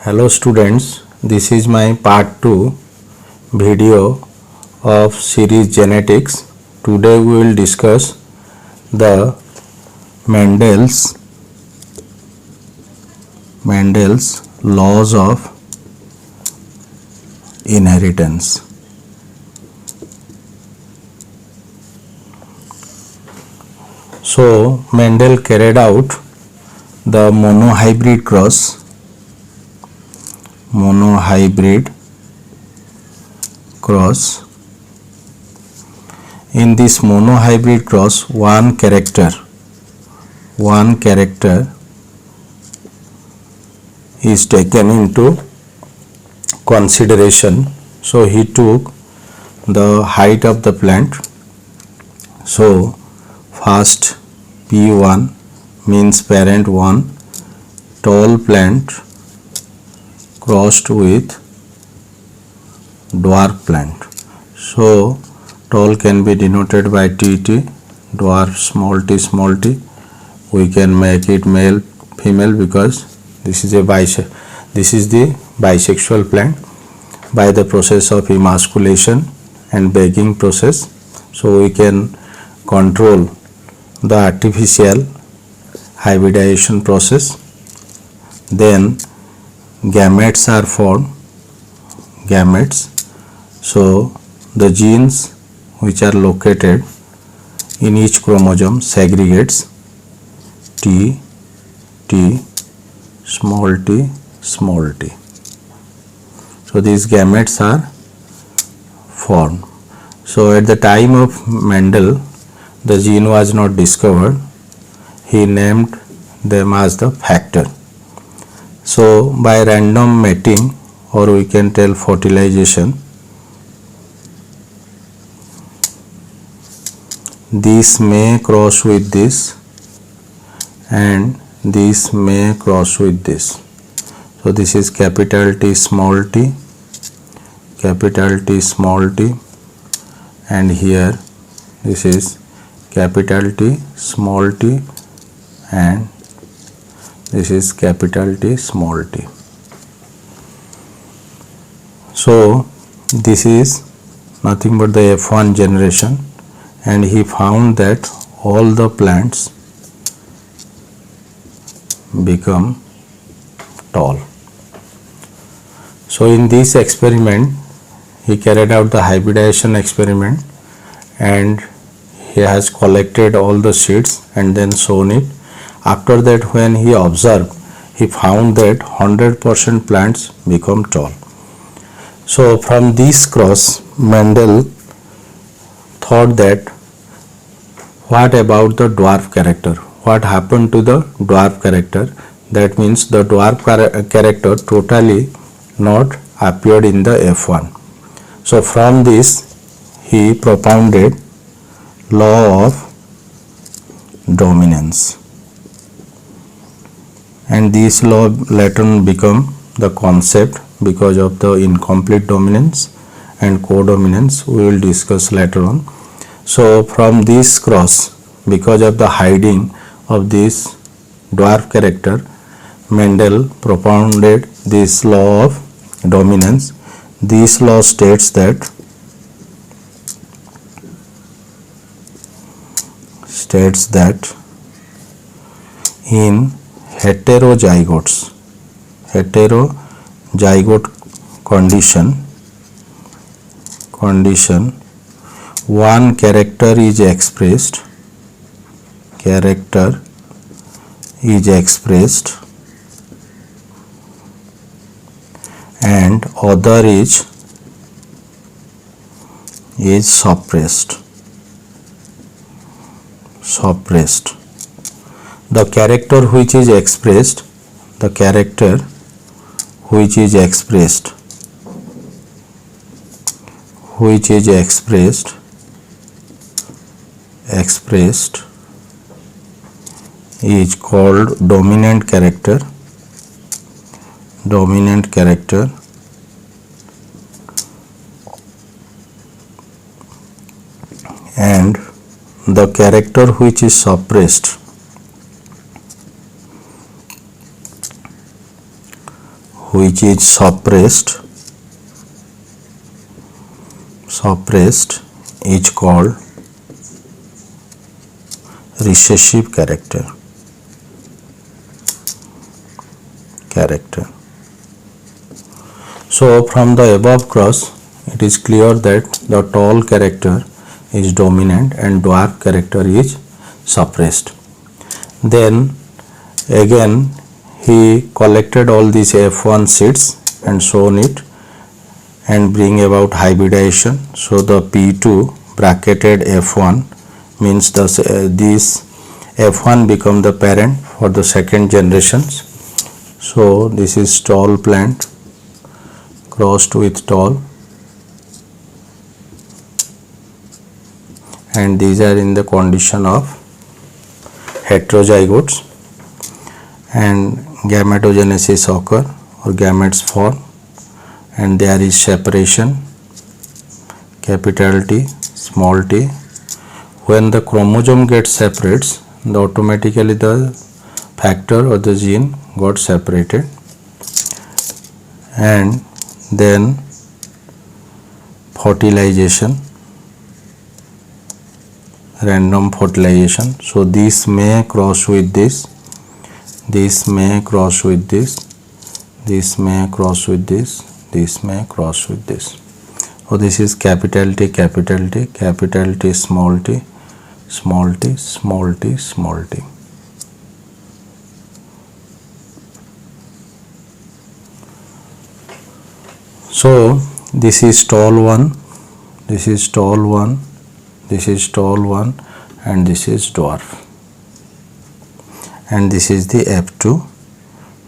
Hello students, this is my part 2 video of series genetics. Today we will discuss the Mendel's laws of inheritance. So Mendel carried out the monohybrid cross in this monohybrid cross one character is taken into consideration. So he took the height of the plant. So first P1 means parent 1 tall plant crossed with dwarf plant. So tall can be denoted by TT, dwarf small t. We can make it male female because this is the bisexual plant by the process of emasculation and bagging process. So we can control the artificial hybridization process. Then gametes are formed. So the genes which are located in each chromosome segregates T, small t. So these gametes are formed. So at the time of Mendel, the gene was not discovered. He named them as the factor. So by random mating, or we can tell fertilization, this may cross with this and this may cross with this. So this is capital T small t, and here this is capital T small t, and this is capital T small t. So this is nothing but the F1 generation, and he found that all the plants become tall. So in this experiment he carried out the hybridization experiment, and he has collected all the seeds and then sown it. After that, when he observed, he found that 100% plants become tall. So from this cross, Mendel thought that what about the dwarf character? What happened to the dwarf character? That means the dwarf character totally not appeared in the F1. So from this he propounded law of dominance, and this law later on become the concept because of the incomplete dominance and codominance. We will discuss later on. So from this cross, because of the hiding of this dwarf character, Mendel propounded this law of dominance. This law states that in heterozygote condition, one character is expressed and other is suppressed. The character which is expressed is called dominant character, and the character which is suppressed which is suppressed is called recessive character. So from the above cross, it is clear that the tall character is dominant and dwarf character is suppressed. Then again he collected all these F1 seeds and shown it and bring about hybridization. So the P2 bracketed F1 means this F1 become the parent for the second generations. So this is tall plant crossed with tall, and these are in the condition of heterozygotes, and gametogenesis occur or gametes form, and there is separation, capital T, small t. When the chromosome gets separates, automatically the factor or the gene got separated, and then fertilization, random fertilization. So this may cross with this may cross with this may cross with this may cross with this. So this is capital T, capital T, capital T, small t, small t, small t, small t. So this is tall one, this is tall one, this is tall one, and this is dwarf, and this is the F2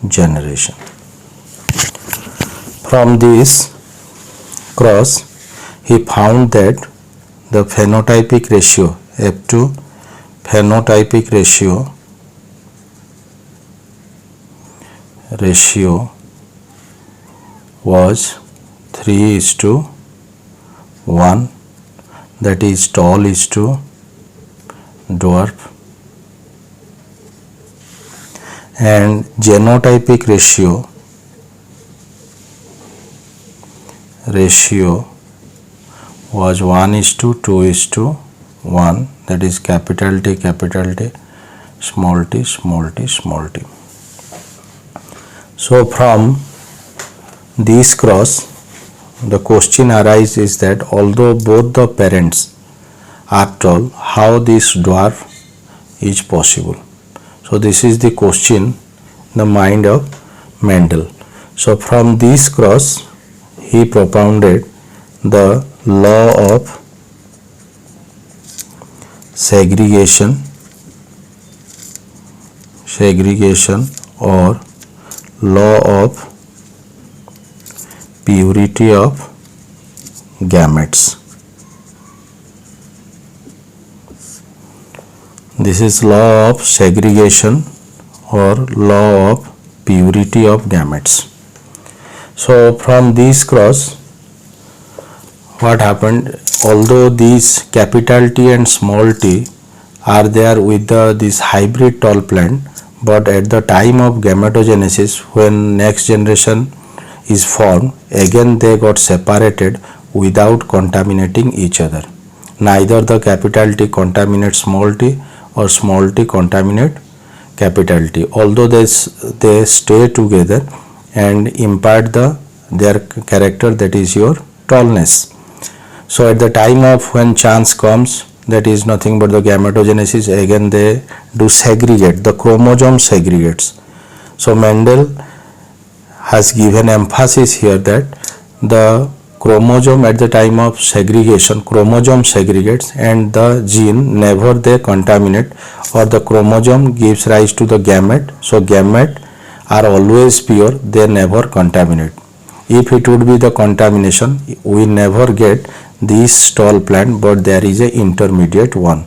generation. From this cross, he found that the phenotypic ratio F2 phenotypic ratio was 3:1, that is tall is to dwarf, and genotypic ratio was 1:2:1, that is capital T, small t, small t, small t. So from this cross, the question arises is that although both the parents are tall, how this dwarf is possible? So this is the question in the mind of Mendel. So from this cross, he propounded the law of segregation or law of purity of gametes. This is law of segregation or law of purity of gametes. So from this cross, what happened, although these capital T and small t are there with this hybrid tall plant, but at the time of gametogenesis, when next generation is formed, again they got separated without contaminating each other. Neither the capital T contaminates small t or small t contaminate capital T, although they stay together and impart their character, that is your tallness. So at the time of when chance comes, that is nothing but the gametogenesis, again they do segregate, the chromosome segregates. So Mendel has given emphasis here that the chromosome at the time of segregation, chromosome segregates and the gene never they contaminate, or the chromosome gives rise to the gamete. So gamete are always pure, they never contaminate. If it would be the contamination, we never get this tall plant, but there is a intermediate one.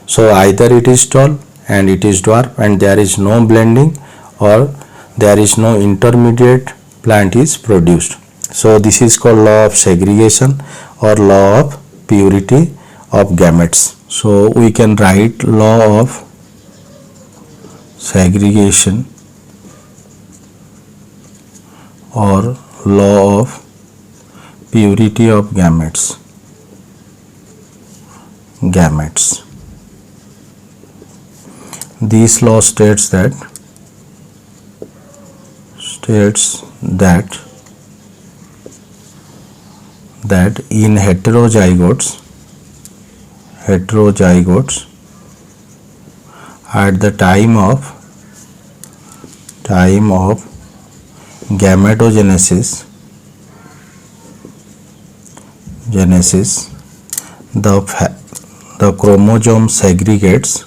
So either it is tall and it is dwarf and there is no blending, or there is no intermediate plant is produced. So this is called law of segregation or law of purity of gametes. So we can write law of segregation or law of purity of gametes. This law states that in heterozygotes at the time of gametogenesis, the chromosome segregate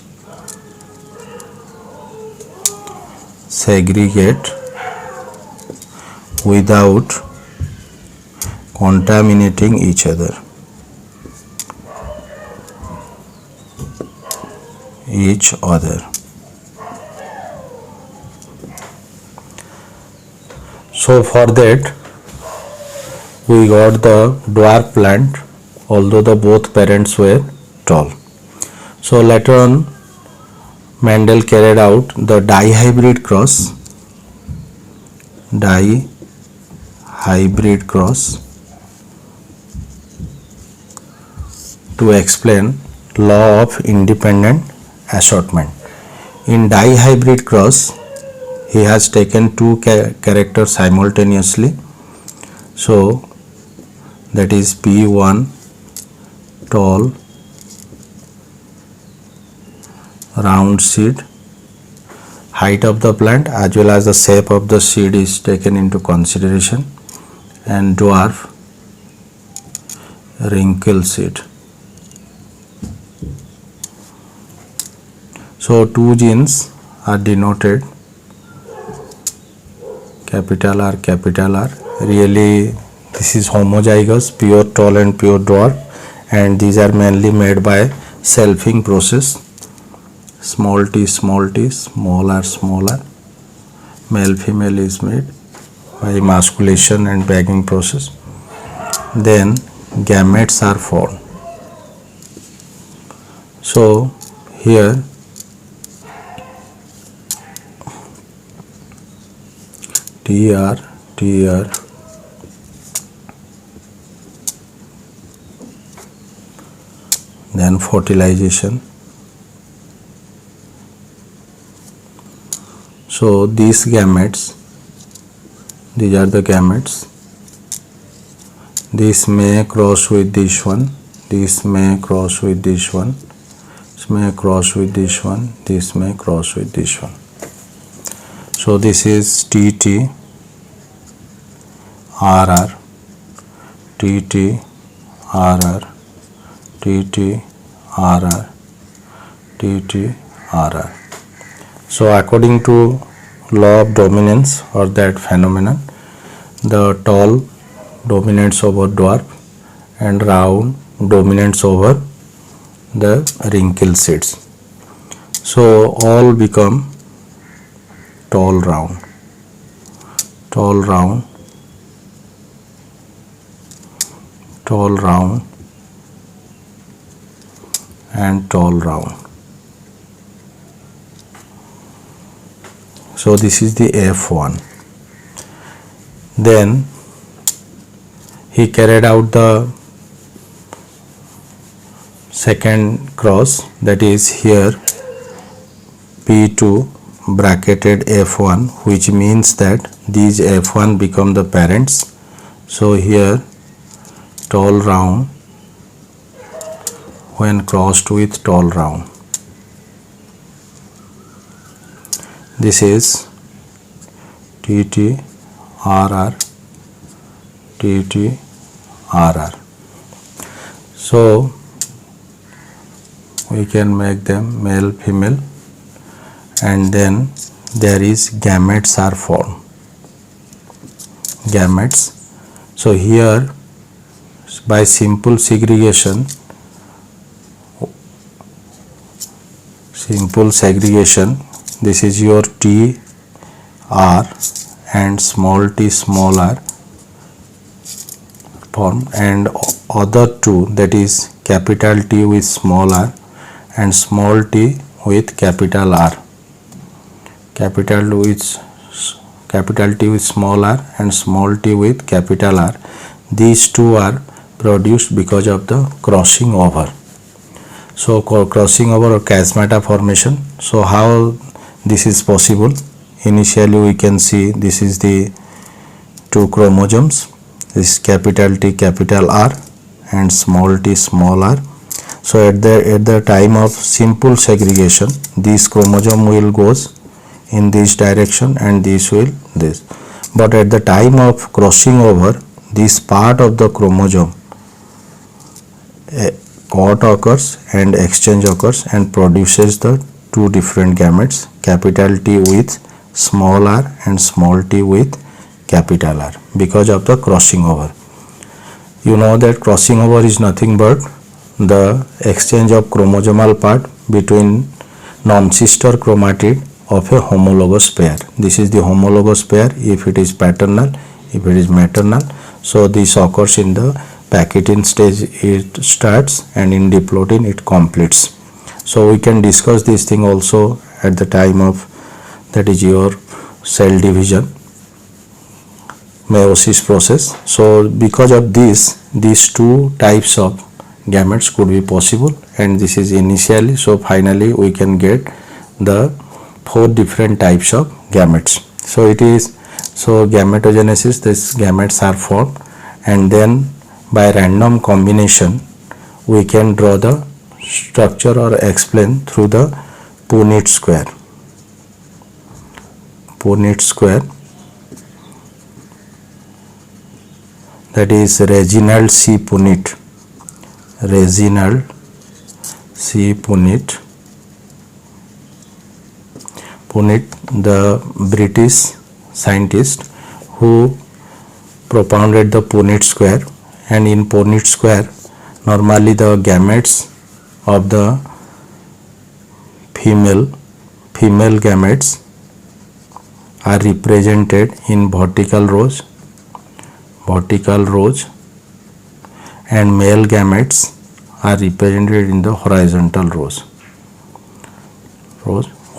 without contaminating each other. So for that we got the dwarf plant, although the both parents were tall. So later on Mendel carried out the dihybrid cross to explain law of independent assortment. In dihybrid cross he has taken two characters simultaneously, so that is P1 tall round seed. Height of the plant as well as the shape of the seed is taken into consideration, and dwarf wrinkle seed. So two genes are denoted capital R. Really this is homozygous, pure tall and pure dwarf, and these are mainly made by selfing process. Small t, small r, male female is made by emasculation and bagging process. Then gametes are formed. So here TR, then fertilization. So these gametes, these are the gametes. This may cross with this one, this may cross with this one, this may cross with this one, this may cross with this one. So this is TT, RR, TT, RR, TT, RR, TT, RR. So according to law of dominance or that phenomenon, the tall dominates over dwarf and round dominates over the wrinkle seeds. So all become tall round, and tall round. So this is the F1. Then he carried out the second cross, that is here P2 bracketed F1, which means that these F1 become the parents. So here tall round when crossed with tall round. This is TT, RR, TT, RR. So we can make them male, female, and then there is gametes are formed. So here by simple segregation, this is your T R and small t small r form, and other two, that is capital T with small r and small t with capital R. Capital capital T with small r and small t with capital R. These two are produced because of the crossing over. So crossing over or chiasmata formation. So how this is possible? Initially we can see this is the two chromosomes, this capital T capital R and small t small r. So at the time of simple segregation, this chromosome will goes in this direction and this will this. But at the time of crossing over, this part of the chromosome cut occurs and exchange occurs and produces the two different gametes, capital T with small r and small t with capital R, because of the crossing over. You know that crossing over is nothing but the exchange of chromosomal part between non-sister chromatid of a homologous pair. This is the homologous pair if it is paternal, if it is maternal. So this occurs in the Pachytene stage, it starts, and in diplotin it completes. So we can discuss this thing also at the time of, that is your cell division, meiosis process. So because of this, these two types of gametes could be possible, and this is initially. So finally we can get the four different types of gametes. So it is, so gametogenesis, these gametes are formed, and then by random combination we can draw the structure or explain through the Punnett square. Punnett square, that is Reginald C. Punnett. Reginald C. Punnett. Punnett, the British scientist who propounded the Punnett square. And in Punnett square, normally the gametes of the female gametes are represented in vertical rows, and male gametes are represented in the horizontal rows,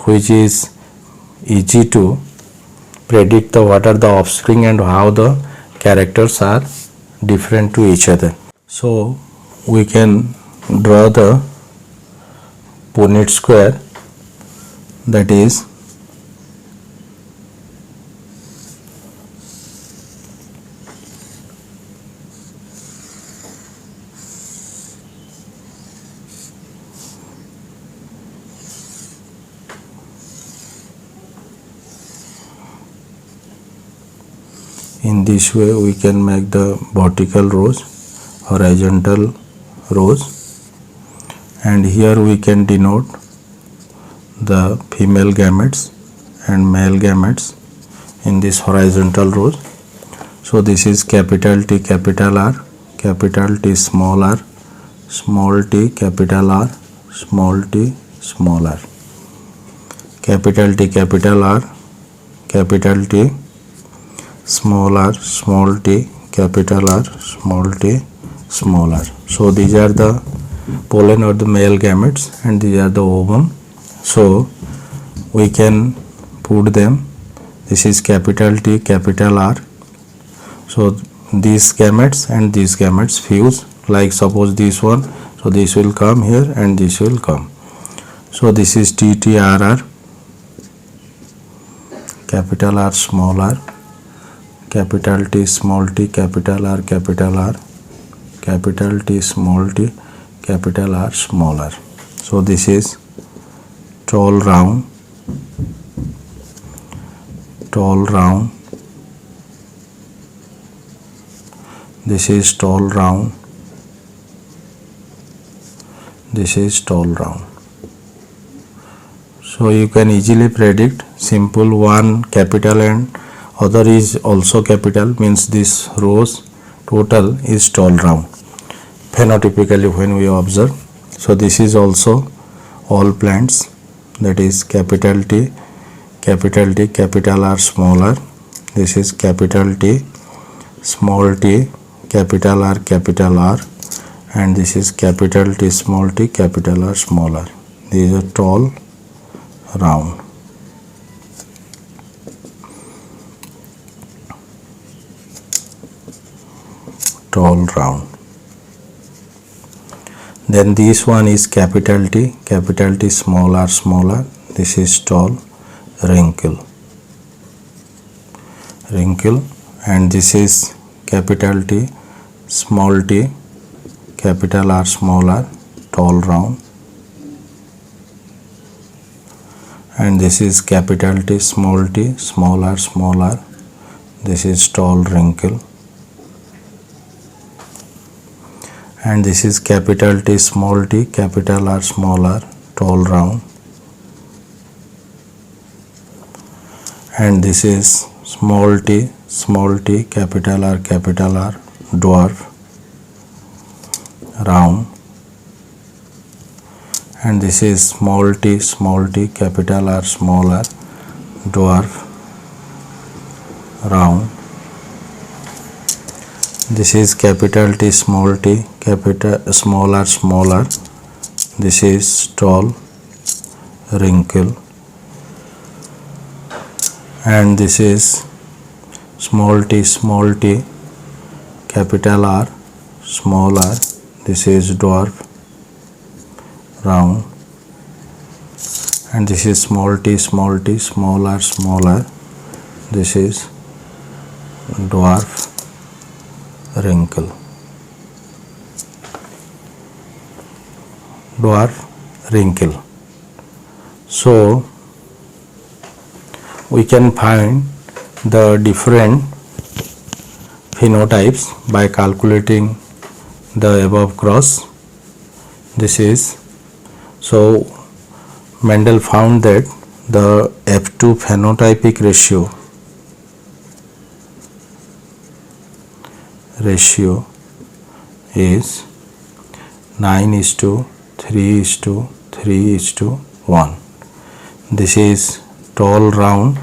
which is easy to predict the what are the offspring and how the characters are different to each other. So we can draw the Punnett square, that is in this way. We can make the vertical rows, horizontal rows, and here we can denote the female gametes and male gametes in this horizontal rows. So this is capital T capital R, capital T small r, small t capital R, small t small r, capital T capital R, capital T small r, small t capital R, small t small r. So these are the pollen or the male gametes, and these are the ovum. So we can put them, this is capital T capital R. So these gametes and these gametes fuse, like suppose this one, so this will come here and this will come. So this is TTRR, capital R small r, capital T small t capital R, capital T small t capital R small r. So this is tall round, this is tall round, this is tall round. So you can easily predict, simple, one capital and other is also capital, means this rows total is tall round phenotypically when we observe. So this is also all plants, that is capital T capital R small r, this is capital T small t capital R, and this is capital T small t capital R small r. These are tall round. tall, round. Then this one is capital T, small r, smaller. This is tall, wrinkle, and this is capital T, small t, capital R, small r, tall, round. And this is capital T, small r, small r. This is tall, wrinkle. And this is capital T, small t, capital R, small r, tall, round. And this is small t, capital R, dwarf, round. And this is small t, capital R, small r, dwarf, round. This is capital T, capital small r, small r. This is tall, wrinkle. And this is small t, capital R, small r. This is dwarf, round. And this is small t, small r, small r. This is dwarf, wrinkle. So we can find the different phenotypes by calculating the above cross. This is so Mendel found that the F2 phenotypic ratio is 9:3:3:1. This is tall, round.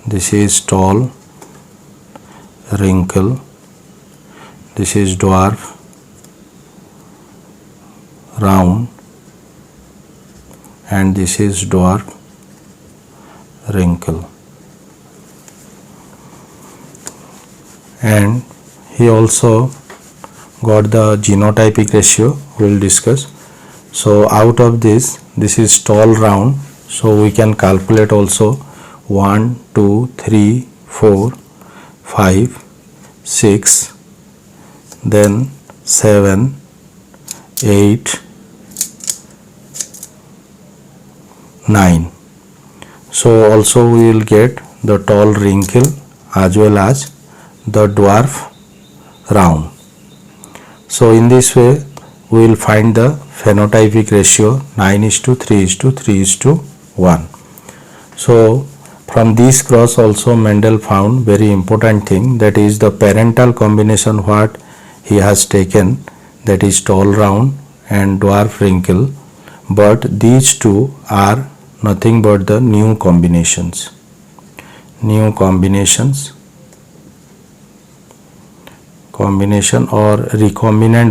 This is tall, wrinkle. This is dwarf, round. And this is dwarf, wrinkle. And he also got the genotypic ratio, we will discuss. So out of this is tall, round, so we can calculate also 1 2 3 4 5 6, then 7 8 9. So also we will get the tall, wrinkle as well as the dwarf, round. So in this way we will find the phenotypic ratio 9:3:3:1. So from this cross also Mendel found very important thing, that is the parental combination what he has taken, that is tall, round and dwarf, wrinkle, but these two are nothing but the new combinations or recombinant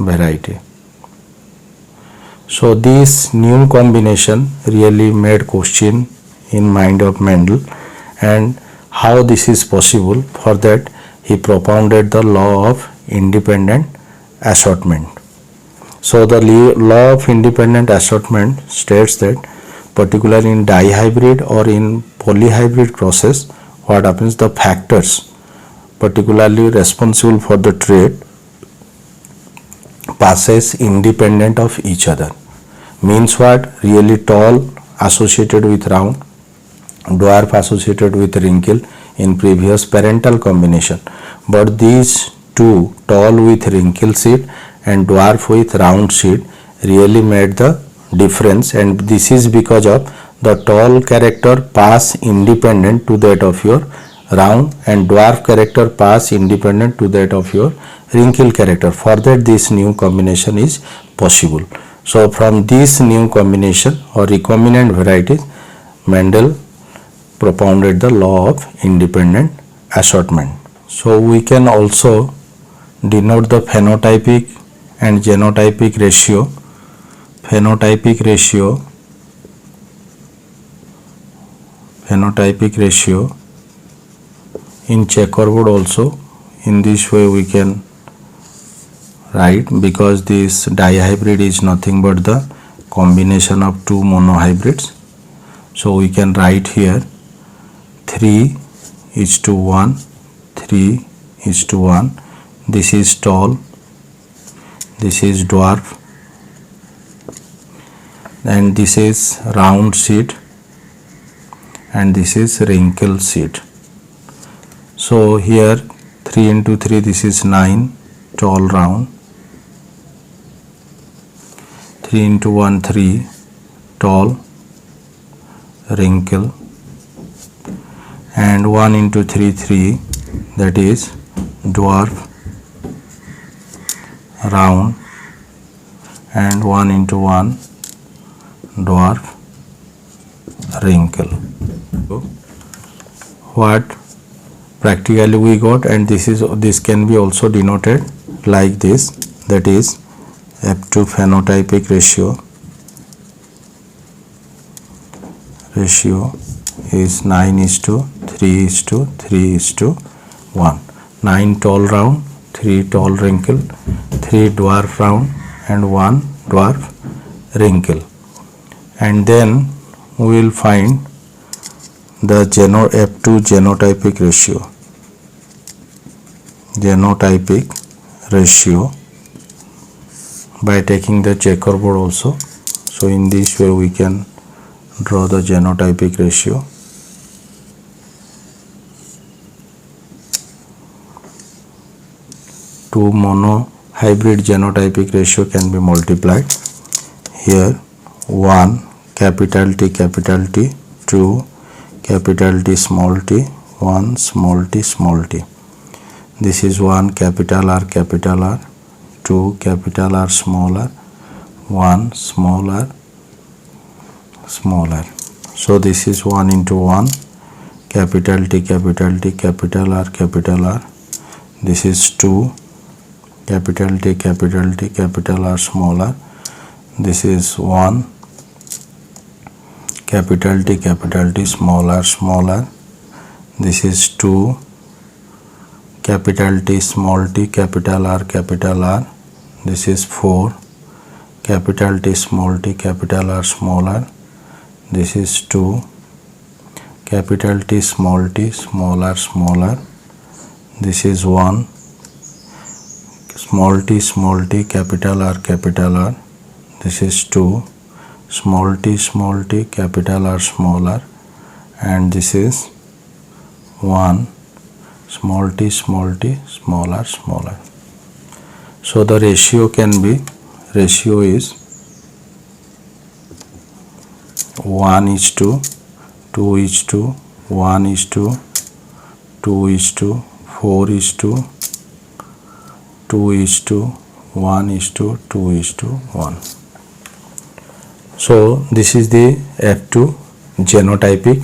variety. So this new combination really made question in mind of Mendel, and how this is possible. For that he propounded the law of independent assortment. So the law of independent assortment states that particularly in dihybrid or in polyhybrid crosses, what happens, the factors particularly responsible for the trait passes independent of each other. Means what? Really tall associated with round, dwarf associated with wrinkle in previous parental combination, but these two, tall with wrinkle seed and dwarf with round seed, really made the difference, and this is because of the tall character pass independent to that of your round and dwarf character pass independent to that of your wrinkle character. For that this new combination is possible. So from this new combination or recombinant varieties, Mendel propounded the law of independent assortment. So we can also denote the phenotypic and genotypic ratio. phenotypic ratio in checkerboard also. In this way we can write, because this dihybrid is nothing but the combination of two monohybrids. So we can write here 3:1, 3:1. This is tall, this is dwarf, and this is round seed, and this is wrinkle seed. So here 3 into 3, this is 9, tall round. 3 into 1, 3, tall, wrinkle, and 1 into 3, 3, that is dwarf, round, and 1 into 1, dwarf, wrinkle. So what practically we got, and this can be also denoted like this, that is F2 phenotypic ratio is 9:3:3:1. 9 tall round, 3 tall wrinkle, 3 dwarf round, and 1 dwarf wrinkle. And then we will find the F2 genotypic ratio by taking the checkerboard also. So in this way we can draw the genotypic ratio. Two monohybrid genotypic ratio can be multiplied. Here 1 capital T, 2 capital T, small t, 1 small t, small t. This is 1 capital R, 2 capital R, small r, 1 small r, small r. So this is 1 into 1 capital T, capital R, this is 2 capital T, capital R, small r. This is 1 capital T, small r, this is 2 capital T, small t, capital R, this is 4 capital T, small t, capital R, small r, this is 2 capital T, small r, this is 1 small t, capital R, this is 2 small t, capital R, and this is 1 small t, small r. So the ratio is 1:2, 2:1, 2:2, 4:2, 2:1, 2:1. So this is the F2 genotypic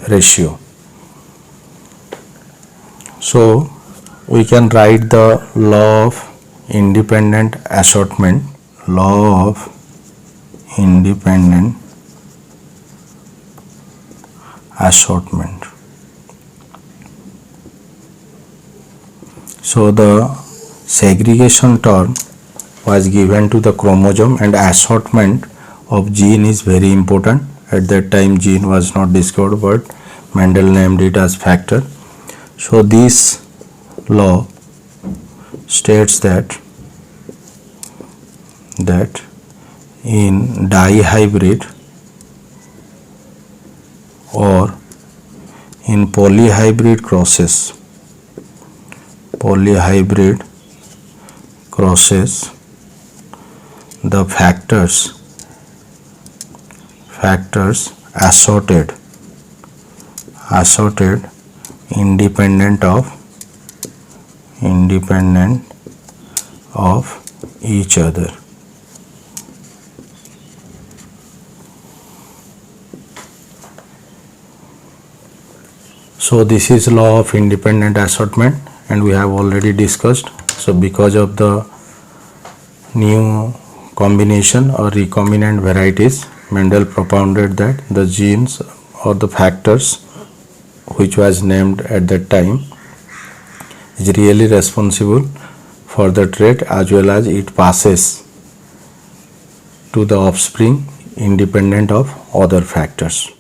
ratio. So we can write the law of independent assortment. So the segregation term was given to the chromosome, and assortment of gene is very important. At that time gene was not discovered, but Mendel named it as factor. So this law states that in dihybrid or in polyhybrid crosses, the factors assorted independent of each other. So this is law of independent assortment, and we have already discussed. So because of the new combination or recombinant varieties, Mendel propounded that the genes or the factors which was named at that time is really responsible for the trait as well as it passes to the offspring independent of other factors.